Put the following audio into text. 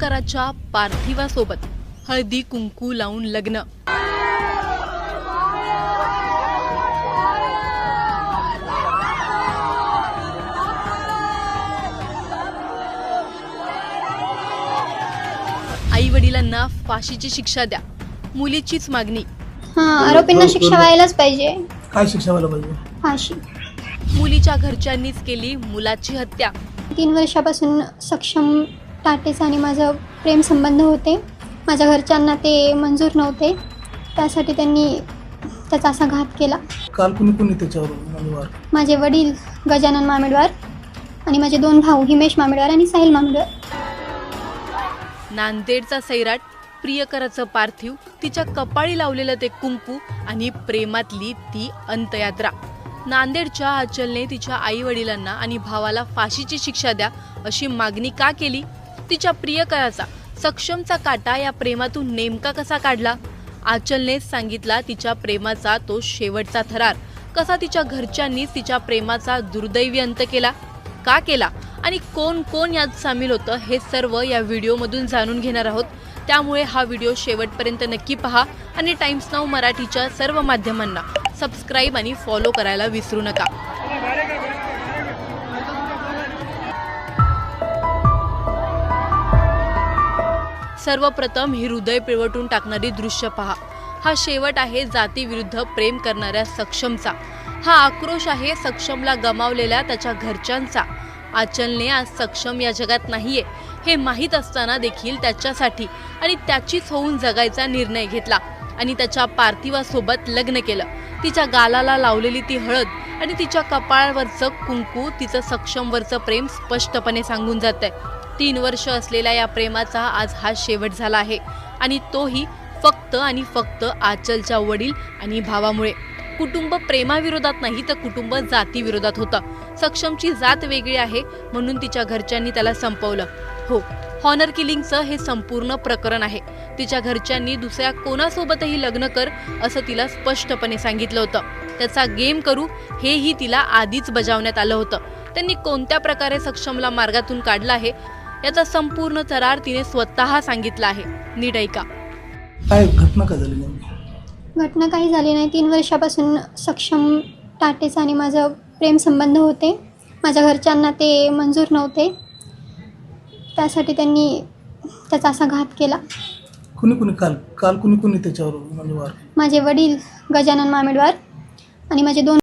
प्रियकराच्या पार्थिवासोबत हळदी कुंकू लावून लग्न। आई वडिलांना फाशीची शिक्षा द्या, मुलीचीच मागणी। आरोपींना शिक्षा व्हायलाच पाहिजे। काय शिक्षा व्हायला पाहिजे? फाशी। मुलीच्या घरच्यांनीच केली मुलाची हत्या। 3 वर्षापासून सक्षम टाटेचा आणि माझं प्रेम संबंध होते। माझ्या घरच्यांना ते मंजूर नव्हते, त्यासाठी त्यांनी त्याचा असा घात केला। काल कुणी त्याच्यावर वार? माझे वडील गजानन मामेडवार आणि माझे 2 भाऊ हिमेश मामेडवार आणि साहिल मामेडवार। नांदेडचा सैराट, प्रियकराचं पार्थिव, तिच्या कपाळी लावलेलं ते कुंकू आणि प्रेमातली ती अंत्ययात्रा। नांदेडच्या आचलने तिच्या आई वडिलांना आणि भावाला फाशीची शिक्षा द्या अशी मागणी का केली? तिच्या प्रियकराचा सक्षमचा काटा या प्रेमातून नेमका कसा काढला? आचलनेच सांगितला तिच्या प्रेमाचा तो शेवटचा थरार। कसा तिच्या घरच्यांनी तिच्या प्रेमाचा दुर्दैवी अंत केला, का केला आणि कोण कोण यात सामील होतं हे सर्व या व्हिडिओमधून जाणून घेणार आहोत। त्यामुळे हा व्हिडिओ शेवटपर्यंत नक्की पहा आणि टाइम्स नाऊ मराठीच्या सर्व माध्यमांना सबस्क्राइब आणि फॉलो करायला विसरू नका। सर्वप्रथम ही हृदय पिळवटून टाकणारी दृश्य पहा। हा शेवट आहे जाती विरुद्ध प्रेम करणाऱ्या सक्षमचा। हा आक्रोश आहे सक्षमला गमावलेल्या त्याच्या घरच्यांचा। आचलने आज सक्षम या जगात नाहीये हे माहीत असताना देखील त्याच्यासाठी आणि त्याचीच होऊन जगायचा निर्णय घेतला आणि त्याच्या पार्थिवासोबत लग्न केलं। तिच्या गालाला लावलेली ती हळद आणि तिच्या कपाळावरचं कुंकू तिचं सक्षमवरचं प्रेम स्पष्टपणे सांगून जातंय। 3 वर्ष असलेल्या या प्रेमाचा आज हा शेवट झाला आहे आणि तोही फक्त आणि फक्त आचलच्या वडील आणि भावामुळे। कुटुंब प्रेमाविरोधात नाही तर कुटुंब जातीविरोधात होतं। सक्षमची जात वेगळी आहे म्हणून तिच्या घरच्यांनी त्याला संपवलं। हो, हॉनर किलिंगचं हे संपूर्ण प्रकरण आहे। तिच्या घरच्यांनी दुसऱ्या कोणासोबतही लग्न कर असं तिला स्पष्टपणे सांगितलं होतं। त्याचा गेम करू हेही तिला आधीच बजावण्यात आलं होतं। त्यांनी कोणत्या प्रकारे सक्षमला मार्गातून काढलं आहे याचा संपूर्ण थरार तिने स्वतः सांगितला आहे। नीट ऐका। काय घटना का झाली नेमकी? घटना काही झाली नाही। 3 वर्षापासून सक्षम टाटेचा आणि माझं प्रेम संबंध होते। माझ्या घरच्यांना ते मंजूर नव्हते, त्यासाठी त्यांनी त्याचा असा घात केला। काल कुणी त्याच्यावर वार? माझे वडील गजानन मामेडवार आणि माझे 2